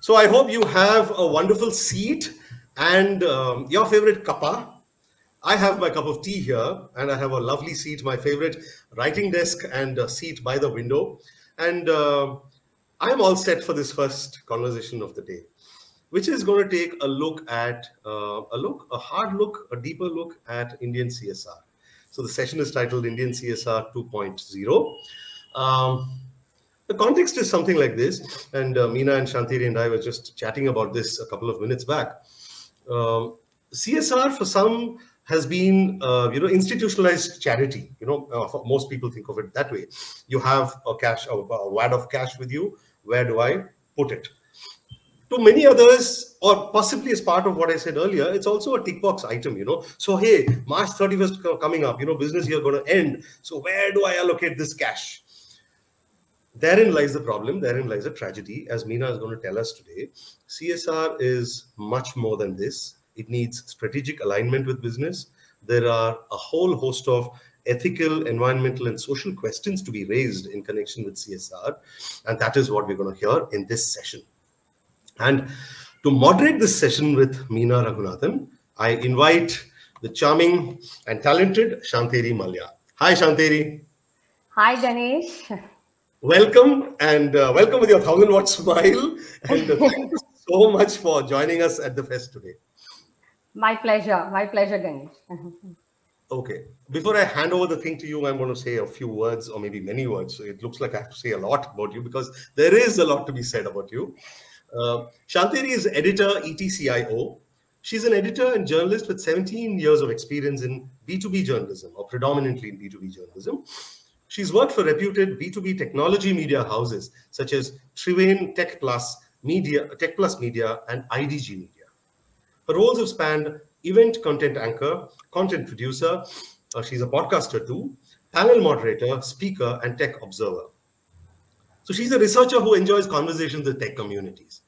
So I hope you have a wonderful seat and your favorite cuppa. I have my cup of tea here and I have a lovely seat, my favorite writing desk and a seat by the window. And I'm all set for this first conversation of the day, which is going to take a look at a hard look, a deeper look at Indian CSR. So the session is titled Indian CSR 2.0. The context is something like this, and Meena and Shantheri and I were just chatting about this a couple of minutes back. CSR for some has been, institutionalized charity. For most people think of it that way. You have a wad of cash with you. Where do I put it? To many others, or possibly as part of what I said earlier, it's also a tick box item, So, hey, March 31st coming up, business year going to end. So where do I allocate this cash? Therein lies the problem. Therein lies a tragedy. As Meena is going to tell us today, CSR is much more than this. It needs strategic alignment with business. There are a whole host of ethical, environmental, and social questions to be raised in connection with CSR. And that is what we're going to hear in this session. And to moderate this session with Meena Raghunathan, I invite the charming and talented Shantheri Mallaya. Hi, Shantheri. Hi, Ganesh. Welcome, and welcome with your 1,000-watt smile. And thank you so much for joining us at the fest today. My pleasure, Ganesh. Okay. Before I hand over the thing to you, I'm going to say a few words, or maybe many words. So it looks like I have to say a lot about you because there is a lot to be said about you. Shantheri is editor ETCIO. She's an editor and journalist with 17 years of experience in B2B journalism, or predominantly in B2B journalism. She's worked for reputed B2B technology media houses such as Triveni Tech Plus Media, and IDG Media. Her roles have spanned event content anchor, content producer, she's a podcaster too, panel moderator, speaker, and tech observer. So she's a researcher who enjoys conversations with tech communities.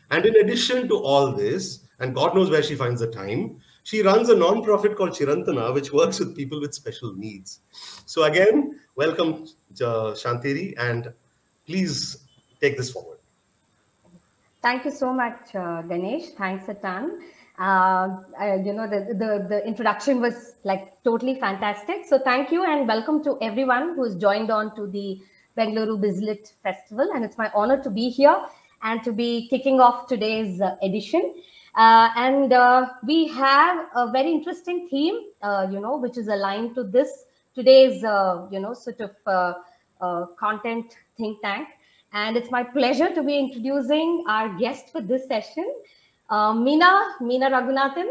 And in addition to all this, and God knows where she finds the time, she runs a non-profit called Chirantana, which works with people with special needs. So again, welcome, Shantheri, and please take this forward. Thank you so much, Ganesh. Thanks a ton. The introduction was like totally fantastic. So thank you and welcome to everyone who's joined on to the Bengaluru BizLit Festival. And it's my honor to be here and to be kicking off today's edition. We have a very interesting theme, which is aligned to today's content think tank. And it's my pleasure to be introducing our guest for this session, Meena Raghunathan.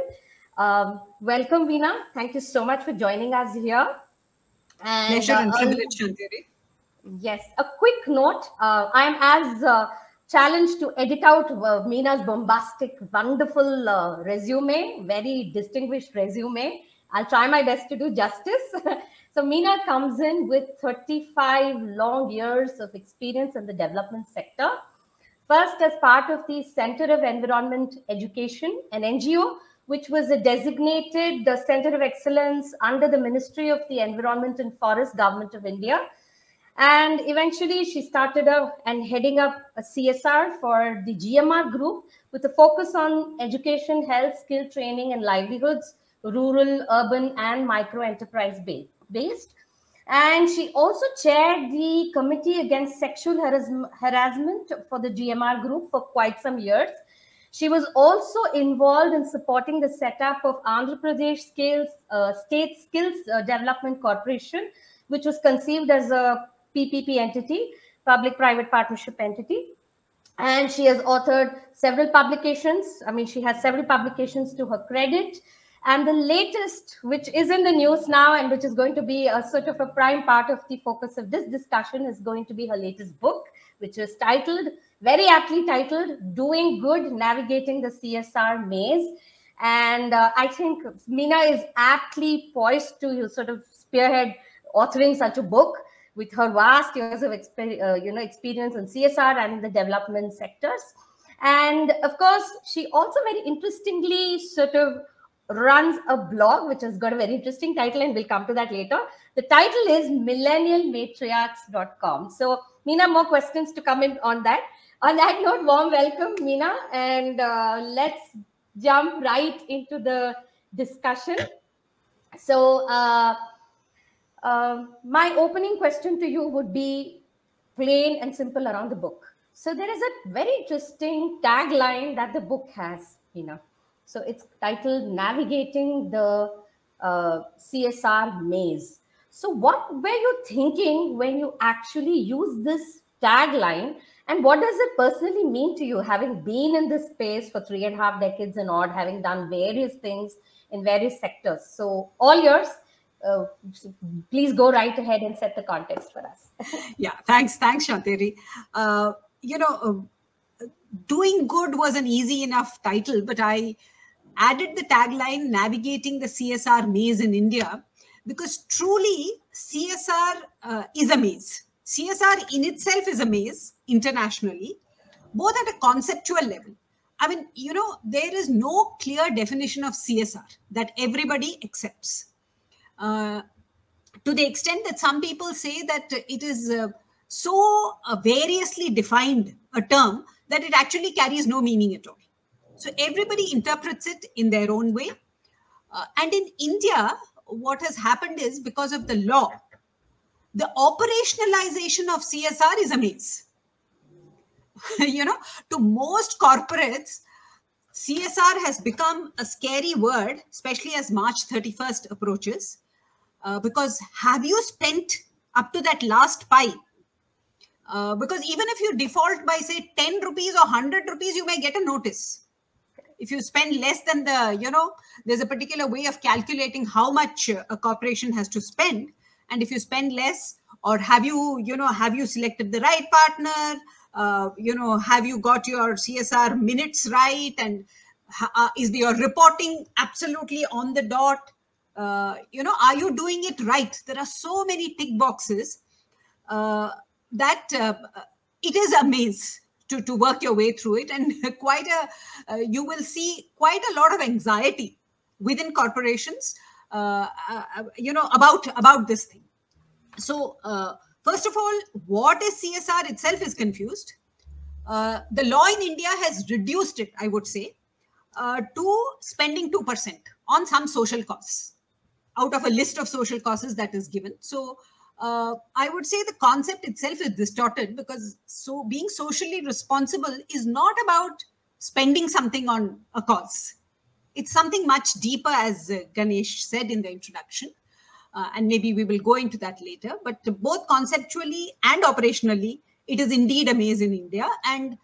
Welcome, Meena. Thank you so much for joining us here. And, pleasure and privilege, Shantheri. Yes, a quick note. I'm as challenged to edit out Meena's bombastic, wonderful resume, very distinguished resume. I'll try my best to do justice. So Meena comes in with 35 long years of experience in the development sector. First, as part of the Center of Environment Education, an NGO, which was a designated Center of Excellence under the Ministry of the Environment and Forest, Government of India. And eventually she started heading up a CSR for the GMR group with a focus on education, health, skill training, and livelihoods, rural, urban, and micro enterprise based. And she also chaired the Committee Against Sexual Harassment for the GMR group for quite some years. She was also involved in supporting the setup of Andhra Pradesh State Skills Development Corporation, which was conceived as a PPP entity, public-private partnership entity. And she has authored several publications. She has several publications to her credit. And the latest, which is in the news now and which is going to be a sort of a prime part of the focus of this discussion, is going to be her latest book, which is very aptly titled, Doing Good, Navigating the CSR Maze. And I think Meena is aptly poised to sort of spearhead authoring such a book with her vast years of experience in CSR and in the development sectors. And of course, she also very interestingly sort of runs a blog, which has got a very interesting title, and we'll come to that later. The title is Millennial matriarchs.com. So Meena, more questions to come in on that. On that note, warm welcome, Meena, and let's jump right into the discussion. So, my opening question to you would be plain and simple around the book. So, there is a very interesting tagline that the book has, Meena. So, it's titled Navigating the CSR Maze. So, what were you thinking when you actually used this tagline? And what does it personally mean to you, having been in this space for 3.5 decades and odd, having done various things in various sectors? So, all yours. Uh, please go right ahead and set the context for us. Yeah, thanks, Shantheri. You know, doing good was an easy enough title, but I added the tagline Navigating the CSR Maze in India because truly CSR is a maze. CSR in itself is a maze internationally, both at a conceptual level. I mean, you know, there is no clear definition of CSR that everybody accepts. To the extent that some people say that it is so variously defined a term that it actually carries no meaning at all. So everybody interprets it in their own way. And in India, what has happened is because of the law, the operationalization of CSR is a maze. You know, to most corporates, CSR has become a scary word, especially as March 31st approaches. Because have you spent up to that last pie? Because even if you default by say 10 rupees or 100 rupees, you may get a notice. If you spend less than the, you know, there's a particular way of calculating how much a corporation has to spend. And if you spend less, or have you, you know, have you selected the right partner? You know, have you got your CSR minutes right? And is your reporting absolutely on the dot? You know, are you doing it right? There are so many tick boxes that it is a maze to work your way through it, and you will see quite a lot of anxiety within corporations, you know, about this thing. So first of all, what is CSR itself is confused. The law in India has reduced it, I would say, to spending 2% on some social costs out of a list of social causes that is given. So I would say the concept itself is distorted, because so being socially responsible is not about spending something on a cause. It's something much deeper, as Ganesh said in the introduction. And maybe we will go into that later. But both conceptually and operationally, it is indeed a maze in India. And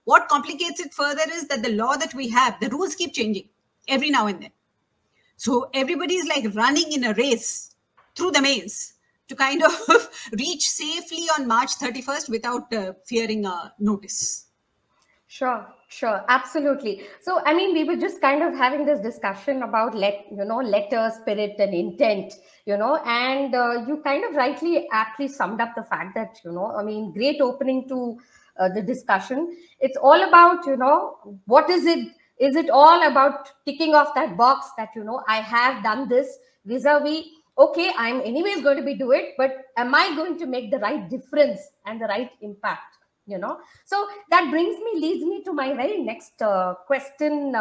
what complicates it further is that the law that we have, the rules keep changing every now and then. So everybody is like running in a race through the maze to kind of reach safely on March 31st without fearing a notice. Sure, absolutely. So, I mean, we were just kind of having this discussion about letter, spirit, and intent, and you kind of aptly summed up the fact that, I mean, great opening to the discussion. It's all about, what is it? Is it all about ticking off that box that, I have done this vis-a-vis, okay, I'm anyways going to be do it, but am I going to make the right difference and the right impact? So that leads me to my very next question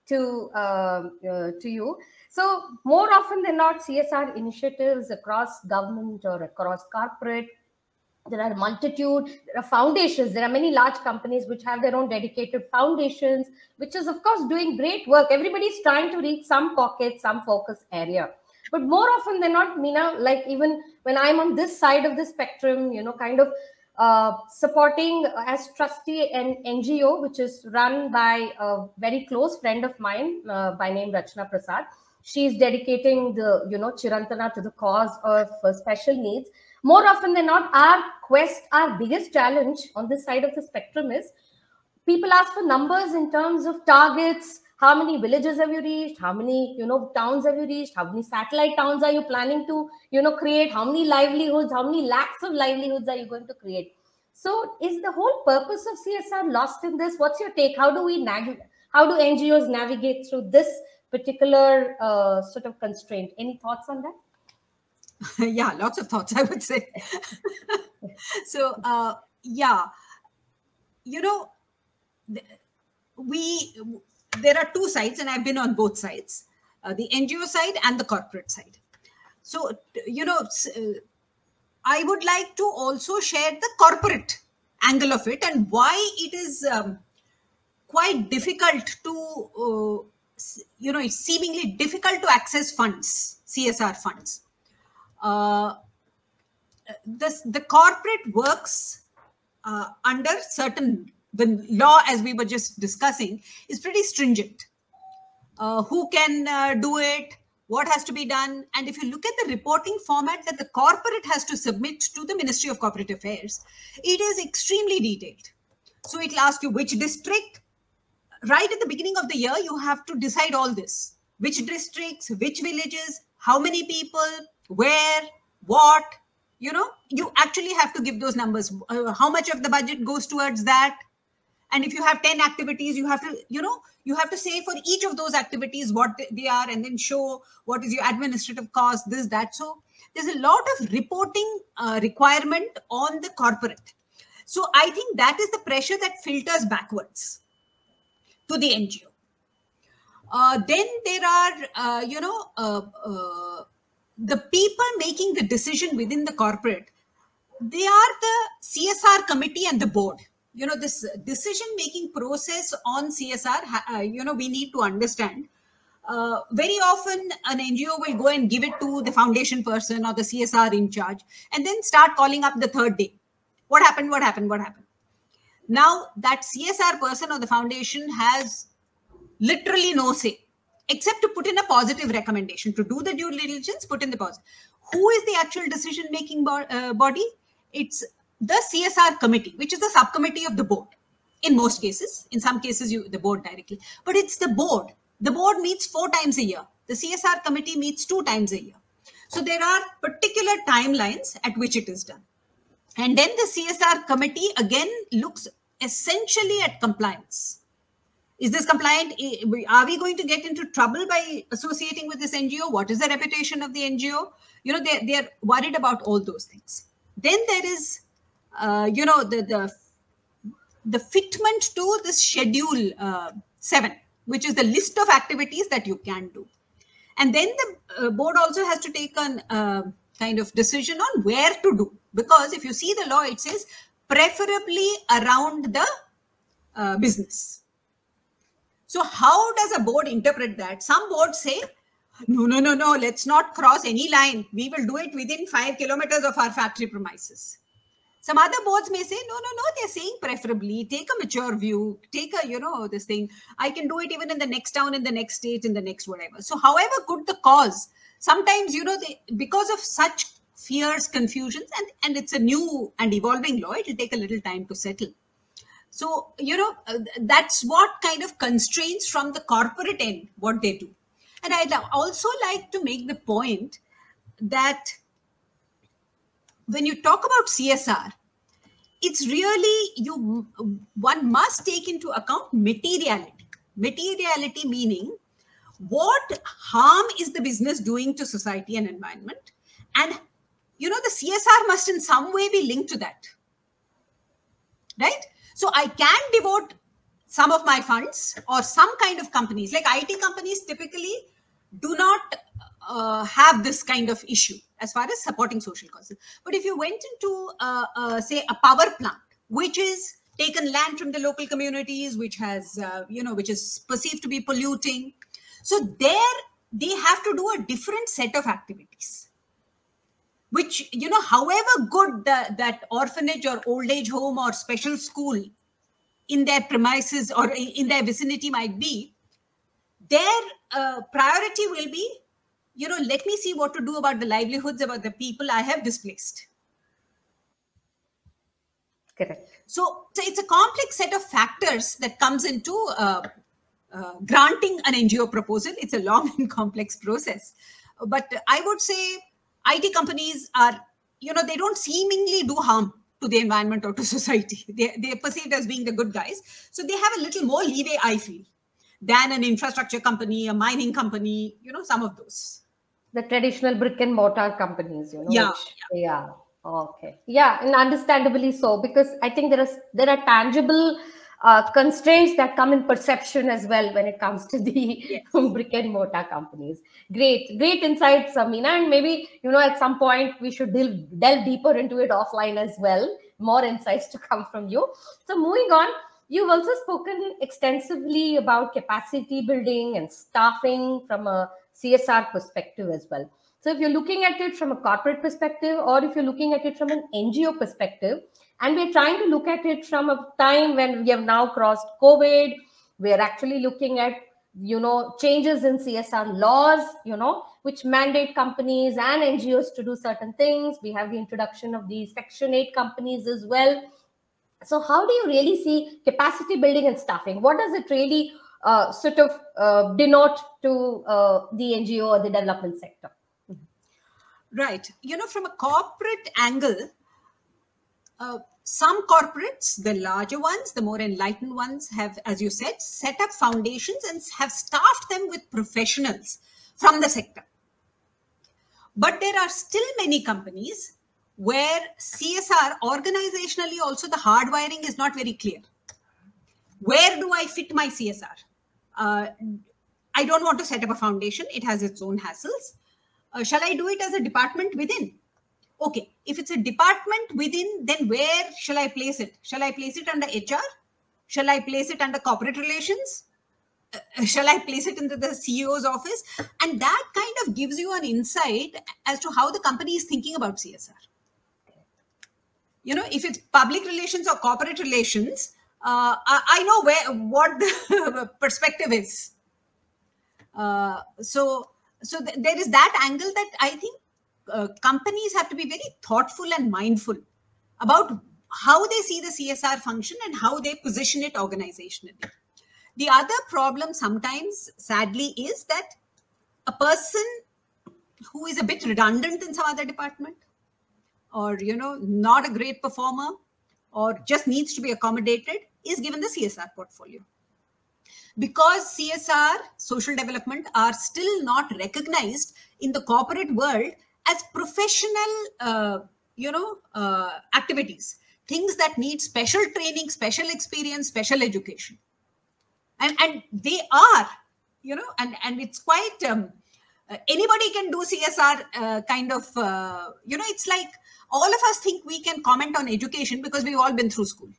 to you. So more often than not, CSR initiatives across government or across corporate, there are multitude, there are foundations, there are many large companies which have their own dedicated foundations, which is of course doing great work. Everybody's trying to reach some pocket, some focus area. But more often than not, Meena, like even when I'm on this side of the spectrum, kind of supporting as trustee an NGO, which is run by a very close friend of mine by name Rachna Prasad. She's dedicating the, Chirantana to the cause of special needs. More often than not, our biggest challenge on this side of the spectrum is people ask for numbers in terms of targets. How many villages have you reached? How many, towns have you reached? How many satellite towns are you planning to, create? How many livelihoods? How many lakhs of livelihoods are you going to create? So is the whole purpose of CSR lost in this? What's your take? How do NGOs navigate through this particular sort of constraint? Any thoughts on that? Yeah, lots of thoughts, I would say. So, yeah. you know, there are two sides, and I've been on both sides, the NGO side and the corporate side. So, you know, I would like to also share the corporate angle of it and why it is quite difficult to, you know, it's seemingly difficult to access funds, CSR funds. The corporate works under certain, the law, as we were just discussing, is pretty stringent. Who can do it, what has to be done. And if you look at the reporting format that the corporate has to submit to the Ministry of Corporate Affairs, it is extremely detailed. So it'll ask you which district. Right at the beginning of the year, you have to decide all this. Which districts, which villages, how many people, where, what, you know, you actually have to give those numbers. How much of the budget goes towards that? And if you have 10 activities, you have to, you know, you have to say for each of those activities what they are, and then show what is your administrative cost, this, that. So there's a lot of reporting requirement on the corporate. So I think that is the pressure that filters backwards to the NGO. Then there are, you know, the people making the decision within the corporate. They are the CSR committee and the board. You know, this decision-making process on CSR, you know, we need to understand. Very often, an NGO will go and give it to the foundation person or the CSR in charge, and then start calling up the third day. What happened? What happened? What happened? Now, that CSR person or the foundation has literally no say, except to put in a positive recommendation. To do the due diligence, put in the positive. Who is the actual decision-making body? It's the CSR committee, which is the subcommittee of the board. In most cases, in some cases, the board directly. But it's the board. The board meets 4 times a year. The CSR committee meets 2 times a year. So there are particular timelines at which it is done. And then the CSR committee again looks essentially at compliance. Is this compliant? Are we going to get into trouble by associating with this NGO? What is the reputation of the NGO? You know, they're worried about all those things. Then there is, you know, the fitment to this schedule 7, which is the list of activities that you can do. And then the board also has to take a kind of decision on where to do. Because if you see the law, it says preferably around the business. So how does a board interpret that? Some boards say, no, let's not cross any line. We will do it within 5 kilometers of our factory premises. Some other boards may say, no, they're saying preferably, take a mature view, take a, you know, this thing. I can do it even in the next town, in the next state, in the next whatever. So however good the cause, sometimes, you know, because of such fears, confusions, and it's a new and evolving law, it will take a little time to settle. So, you know, that's what kind of constraints from the corporate end, what they do. And I'd also like to make the point that when you talk about CSR, it's really, one must take into account materiality. Materiality meaning what harm is the business doing to society and environment? And, you know, the CSR must in some way be linked to that, right? So I can devote some of my funds, or some kind of companies, like IT companies typically do not have this kind of issue as far as supporting social causes. But if you went into, say, a power plant, which is taken land from the local communities, which has, you know, which is perceived to be polluting. So there they have to do a different set of activities, which, you know, however good that orphanage or old age home or special school in their premises or in their vicinity might be, their priority will be, you know, let me see what to do about the livelihoods, about the people I have displaced. Correct. So it's a complex set of factors that comes into granting an NGO proposal. It's a long and complex process. But I would say IT companies are, you know, they don't seemingly do harm to the environment or to society. They're perceived as being the good guys. So they have a little more leeway, I feel, than an infrastructure company, a mining company, you know, some of those. The traditional brick and mortar companies, you know. Yeah. Yeah. Okay. Yeah, and understandably so, because I think there are tangible constraints that come in perception as well when it comes to the Yes. brick and mortar companies. Great insights, Meena, and maybe at some point we should delve deeper into it offline as well. More insights to come from you. So moving on, you've also spoken extensively about capacity building and staffing from a CSR perspective as well. So if you're looking at it from a corporate perspective, or if you're looking at it from an NGO perspective, and we're trying to look at it from a time when we have now crossed COVID, we're actually looking at changes in CSR laws, which mandate companies and NGOs to do certain things. We have the introduction of the Section 8 companies as well. So how do you really see capacity building and staffing? What does it really sort of denote to the NGO or the development sector? Right. From a corporate angle, some corporates, the larger ones, the more enlightened ones, have, as you said, set up foundations and have staffed them with professionals from the sector. But there are still many companies where CSR, organizationally also, the hardwiring is not very clear. Where do I fit my CSR? I don't want to set up a foundation. It has its own hassles. Shall I do it as a department within? Okay, if it's a department within, then where shall I place it? Shall I place it under HR? Shall I place it under corporate relations? Shall I place it into the CEO's office? And that kind of gives you an insight as to how the company is thinking about CSR. If it's public relations or corporate relations, I know what the perspective is. So there is that angle that I think companies have to be very thoughtful and mindful about how they see the CSR function and how they position it organizationally. The other problem sometimes, sadly, is that a person who is a bit redundant in some other department, or not a great performer, or just needs to be accommodated, is given the CSR portfolio. Because CSR, social development, are still not recognized in the corporate world as professional, activities, things that need special training, special experience, special education. And they are, and it's quite, anybody can do CSR kind of, it's like all of us think we can comment on education because we've all been through school.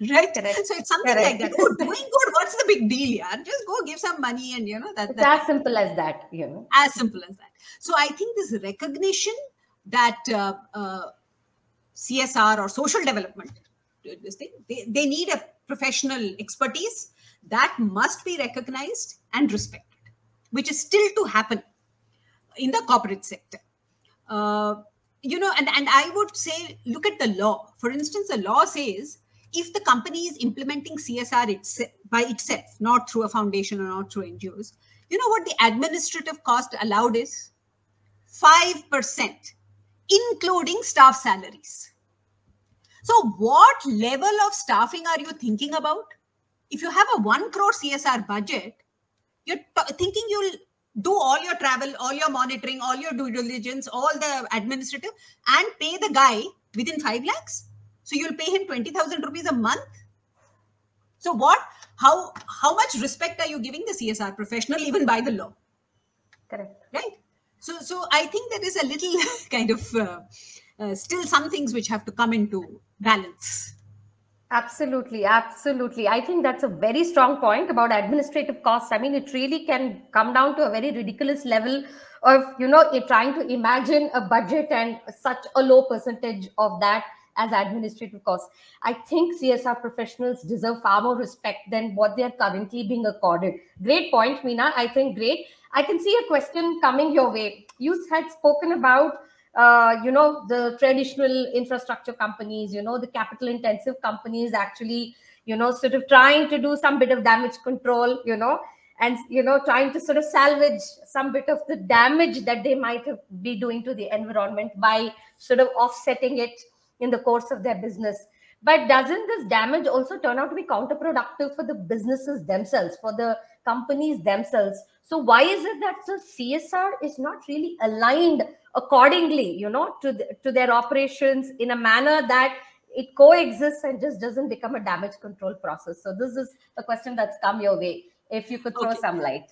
Right? Correct. So it's something Correct. like that. Oh, doing good, what's the big deal? Yeah? Just go give some money and, it's as simple as that. As simple as that. So I think this recognition that CSR or social development, this thing, they need a professional expertise that must be recognized and respected, which is still to happen in the corporate sector. And I would say, look at the law. For instance, the law says, if the company is implementing CSR by itself, not through a foundation or not through NGOs, you know what the administrative cost allowed is? 5%, including staff salaries. So what level of staffing are you thinking about? If you have a 1 crore CSR budget, you're thinking you'll do all your travel, all your monitoring, all your due diligence, all the administrative, and pay the guy within 5 lakhs? So you'll pay him 20,000 rupees a month? So what? How much respect are you giving the CSR professional, even by the law? Correct. Right? So I think there is a little kind of still some things which have to come into balance. Absolutely. I think that's a very strong point about administrative costs. I mean, it really can come down to a very ridiculous level of, trying to imagine a budget and such a low percentage of that as administrative costs. I think CSR professionals deserve far more respect than what they are currently being accorded. Great point, Meena. I think great. I can see a question coming your way. You had spoken about the traditional infrastructure companies, the capital intensive companies actually, sort of trying to do some bit of damage control, and, trying to sort of salvage some bit of the damage that they might be doing to the environment by sort of offsetting it in the course of their business. But doesn't this damage also turn out to be counterproductive for the businesses themselves, for the companies themselves? So why is it that the CSR is not really aligned accordingly, to their operations in a manner that it coexists and just doesn't become a damage control process? So this is a question that's come your way. If you could throw some light.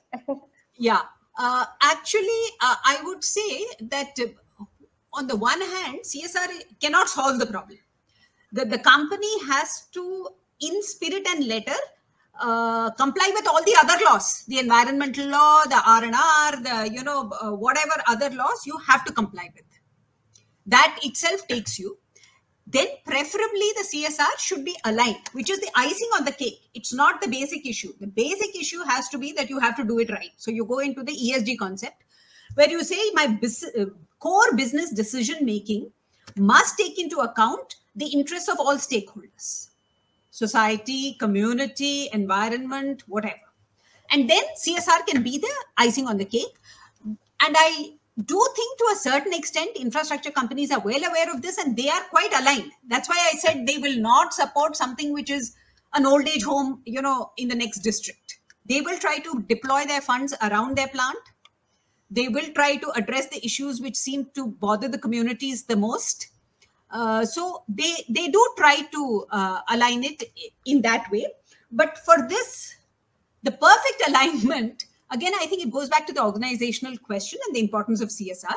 Yeah. Actually, I would say that on the one hand, CSR cannot solve the problem. The company has to, in spirit and letter, comply with all the other laws, the environmental law, the R&R, the, whatever other laws you have to comply with. That itself takes you. Then preferably the CSR should be aligned, which is the icing on the cake. It's not the basic issue. The basic issue has to be that you have to do it right. So you go into the ESG concept where you say my core business decision making must take into account the interests of all stakeholders, society, community, environment, whatever. And then CSR can be the icing on the cake. And I do think to a certain extent, infrastructure companies are well aware of this and they are quite aligned. That's why I said they will not support something which is an old age home, in the next district. They will try to deploy their funds around their plant. They will try to address the issues which seem to bother the communities the most. So they do try to align it in that way. But for this, the perfect alignment, again, I think it goes back to the organizational question and the importance of CSR.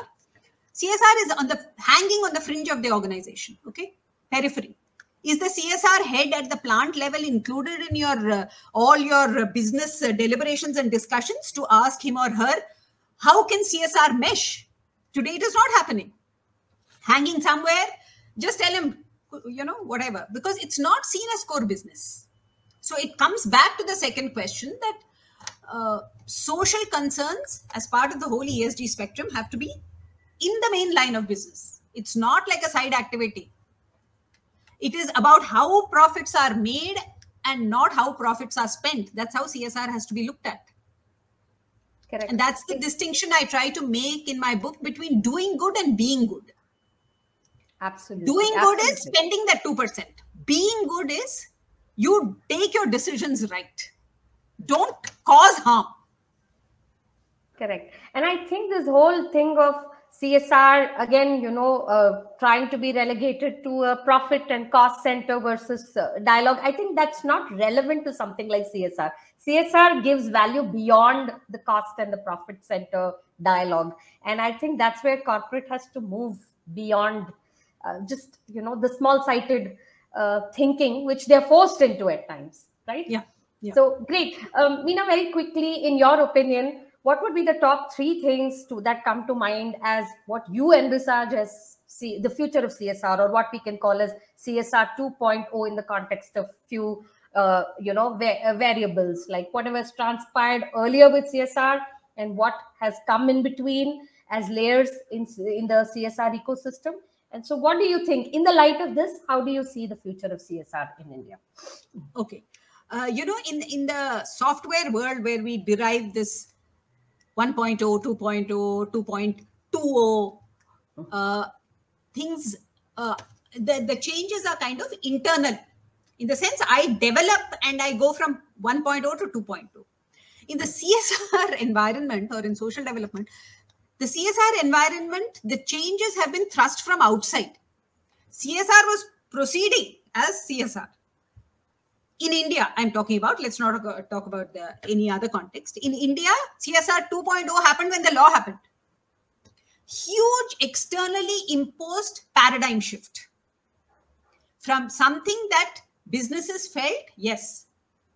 CSR is hanging on the fringe of the organization, okay? Periphery. Is the CSR head at the plant level included in your all your business deliberations and discussions to ask him or her, how can CSR mesh? Today it is not happening. Hanging somewhere, just tell him, whatever, because it's not seen as core business. So it comes back to the second question that social concerns as part of the whole ESG spectrum have to be in the main line of business. It's not like a side activity. It is about how profits are made and not how profits are spent. That's how CSR has to be looked at. Correct. And that's the distinction I try to make in my book between doing good and being good. Absolutely. Doing good is spending that 2%. Being good is you take your decisions right. Don't cause harm. Correct. And I think this whole thing of CSR, again, trying to be relegated to a profit and cost center versus dialogue, I think that's not relevant to something like CSR. CSR gives value beyond the cost and the profit center dialogue. And I think that's where corporate has to move beyond just, the small-sighted thinking, which they're forced into at times, right? Yeah. So great. Meena, very quickly, in your opinion, what would be the top 3 things that come to mind as what you envisage as the future of CSR, or what we can call as CSR 2.0 in the context of few, variables, like whatever has transpired earlier with CSR and what has come in between as layers in the CSR ecosystem? And so what do you think, in the light of this, how do you see the future of CSR in India? Okay. In the software world where we derive this 1.0, 2.0, 2.20, things, the changes are kind of internal. In the sense, I develop and I go from 1.0 to 2.0. In the CSR environment or in social development, the CSR environment, the changes have been thrust from outside. CSR was proceeding as CSR. In India, I'm talking about, let's not talk about any other context. In India, CSR 2.0 happened when the law happened. Huge externally imposed paradigm shift. From something that businesses felt, yes,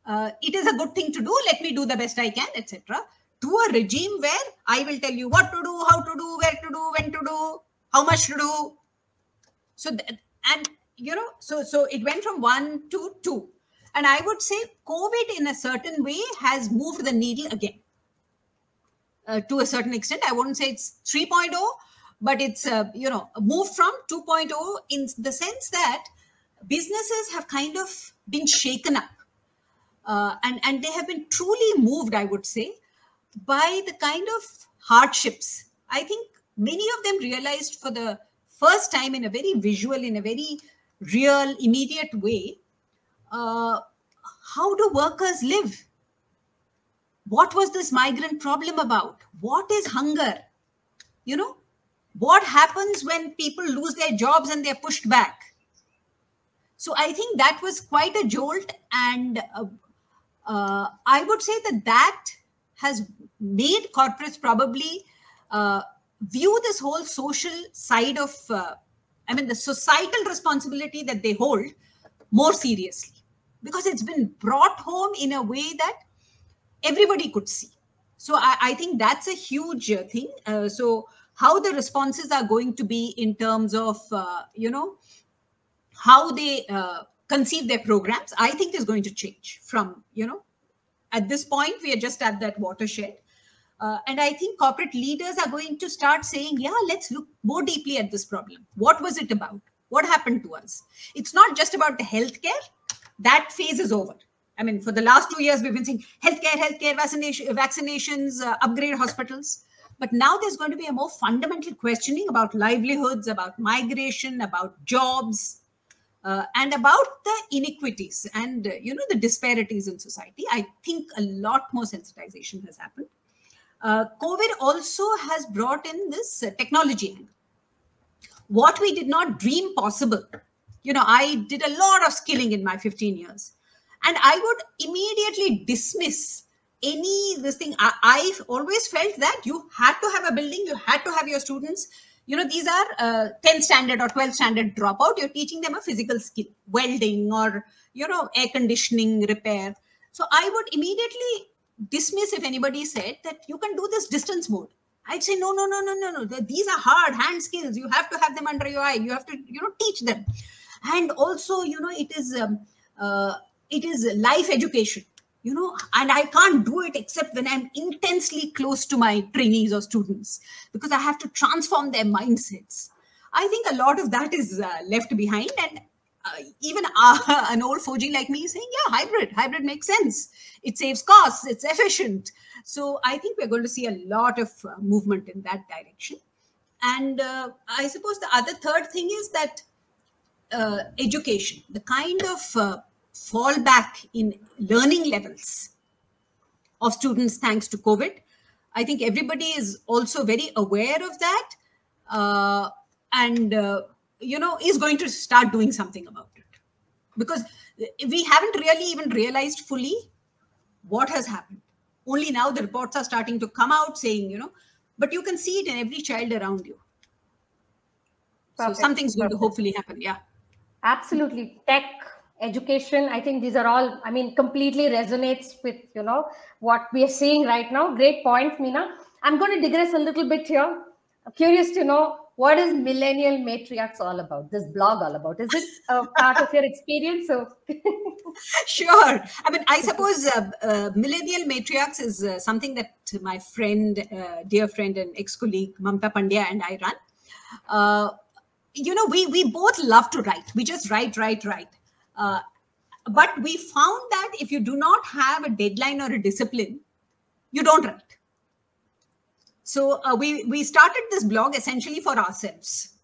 it is a good thing to do, let me do the best I can, etc., to a regime where I will tell you what to do, how to do, where to do, when to do, how much to do. So, so it went from 1 to 2. And I would say COVID in a certain way has moved the needle again. To a certain extent, I wouldn't say it's 3.0, but it's, moved from 2.0 in the sense that businesses have kind of been shaken up. And they have been truly moved, I would say, by the kind of hardships. I think many of them realized for the first time in a very visual, in a very real, immediate way, how do workers live? What was this migrant problem about? What is hunger? You know, what happens when people lose their jobs and they're pushed back? So I think that was quite a jolt. And I would say that has made corporates probably view this whole social side of, the societal responsibility that they hold more seriously, because it's been brought home in a way that everybody could see. So I think that's a huge thing. So how the responses are going to be in terms of, how they conceive their programs, I think is going to change from, at this point, we are just at that watershed. And I think corporate leaders are going to start saying, yeah, let's look more deeply at this problem. What was it about? What happened to us? It's not just about the healthcare. That phase is over. I mean, for the last 2 years, we've been saying healthcare, vaccinations, upgrade hospitals. But now there's going to be a more fundamental questioning about livelihoods, about migration, about jobs, and about the inequities and, the disparities in society. I think a lot more sensitization has happened. COVID also has brought in this technology angle. What we did not dream possible. I did a lot of skilling in my 15 years. And I would immediately dismiss this thing. I've always felt that you had to have a building, you had to have your students. These are 10 standard or 12 standard dropout. You're teaching them a physical skill, welding or, air conditioning repair. So I would immediately dismiss if anybody said that you can do this distance mode. I'd say, no. These are hard hand skills. You have to have them under your eye. You have to, teach them. And also, it is life education, and I can't do it except when I'm intensely close to my trainees or students, because I have to transform their mindsets. I think a lot of that is left behind. And even an old Foji like me is saying, yeah, hybrid makes sense. It saves costs, it's efficient. So I think we're going to see a lot of movement in that direction. And I suppose the other third thing is that education, the kind of fallback in learning levels of students thanks to COVID. I think everybody is also very aware of that, and is going to start doing something about it, because we haven't really even realized fully what has happened. Only now the reports are starting to come out saying, but you can see it in every child around you. Perfect. So something's going to hopefully happen. Yeah. Absolutely. Tech, education, I think these are all, completely resonates with, what we are seeing right now. Great points, Meena. I'm going to digress a little bit here. I'm curious to know, what is Millennial Matriarchs all about? This blog all about? Is it a part of your experience? Sure. I suppose Millennial Matriarchs is something that my friend, dear friend and ex-colleague Mamta Pandya and I run. We both love to write. We just write. But we found that if you do not have a deadline or a discipline, you don't write. So we started this blog essentially for ourselves,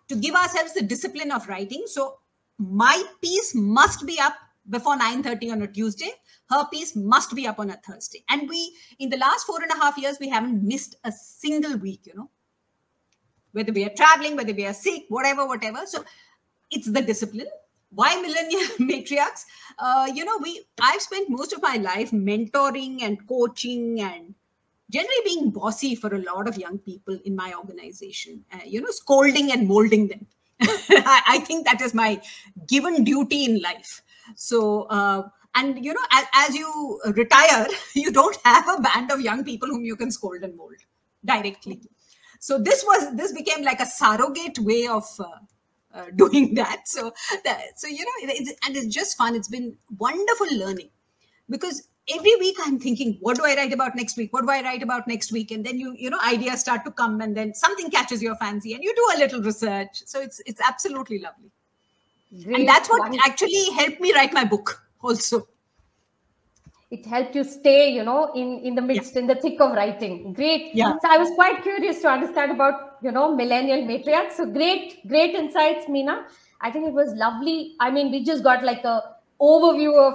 to give ourselves the discipline of writing. So my piece must be up before 9:30 on a Tuesday. Her piece must be up on a Thursday. And in the last 4.5 years, we haven't missed a single week, whether we are traveling, whether we are sick, whatever. So it's the discipline. Why Millennial Matriarchs? I've spent most of my life mentoring and coaching and generally being bossy for a lot of young people in my organization, scolding and molding them. I think that is my given duty in life. So, as you retire, you don't have a band of young people whom you can scold and mold directly. So this became like a surrogate way of doing that. So it's just fun. It's been wonderful learning, because every week I'm thinking, what do I write about next week? What do I write about next week? And then ideas start to come, and then something catches your fancy and you do a little research. So it's absolutely lovely. Great. And that's what actually helped me write my book also. It helped you stay, in the midst, in the thick of writing. Great. Yeah. So I was quite curious to understand about, Millennial Matriarchs. So great insights, Meena. I think it was lovely. I mean, we just got like a overview of,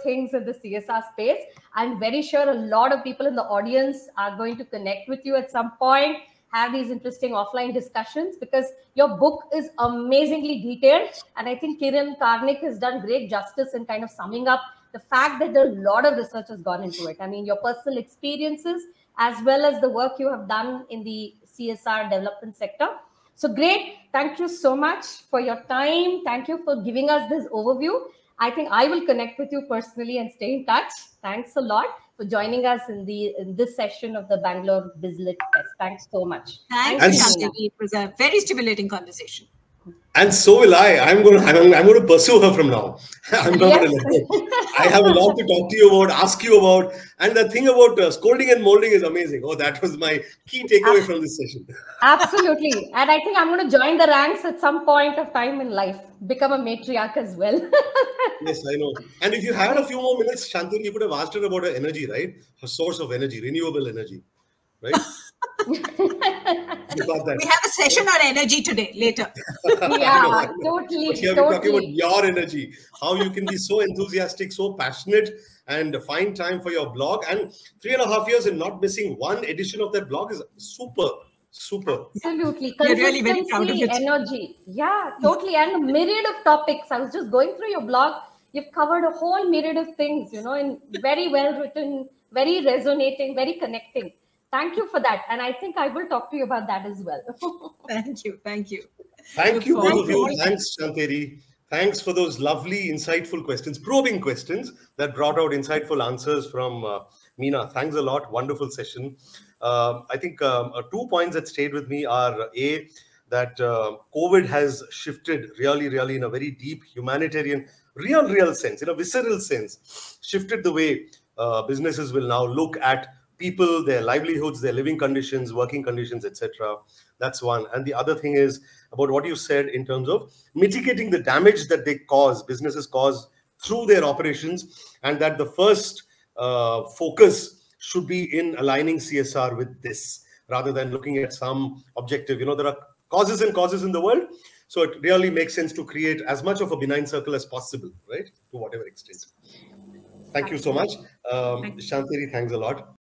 things in the CSR space. I'm very sure a lot of people in the audience are going to connect with you at some point, have these interesting offline discussions, because your book is amazingly detailed. And I think Kiran Karnik has done great justice in kind of summing up the fact that a lot of research has gone into it. I mean, your personal experiences, as well as the work you have done in the CSR development sector. So great. Thank you so much for your time. Thank you for giving us this overview. I think I will connect with you personally and stay in touch. Thanks a lot for joining us in this session of the Bangalore BizLit Fest. Thanks so much. Thank you, Shantheri. It was a very stimulating conversation. And so will I. I'm going to pursue her from now. I'm not going to let her. I have a lot to talk to you about, ask you about. And the thing about scolding and molding is amazing. Oh, that was my key takeaway from this session. Absolutely. And I think I'm going to join the ranks at some point of time in life, become a matriarch as well. Yes, I know. And if you had a few more minutes, Shantheri, you could have asked her about her energy, right? Her source of energy, renewable energy, right? We have a session on energy today, later. Yeah, totally. But here we're talking about your energy, how you can be so enthusiastic, so passionate, and find time for your blog. And 3.5 years and not missing one edition of that blog is super. Absolutely. You're really very proud of it. Energy. Yeah, totally. And a myriad of topics. I was just going through your blog. You've covered a whole myriad of things, and very well written, very resonating, very connecting. Thank you for that. And I think I will talk to you about that as well. Thank you. Thank you, both of you. Thanks, Shantheri. Thanks for those lovely, insightful questions, probing questions that brought out insightful answers from Meena. Thanks a lot. Wonderful session. I think 2 points that stayed with me are A, that COVID has shifted really in a very deep humanitarian, real sense, in a visceral sense, shifted the way businesses will now look at people, their livelihoods, their living conditions, working conditions, etc. That's one. And the other thing is about what you said in terms of mitigating the damage that businesses cause through their operations, and that the first focus should be in aligning CSR with this, rather than looking at some objective. There are causes in the world. So it really makes sense to create as much of a benign circle as possible, right? To whatever extent. Thank you so much. Shantheri, thanks a lot.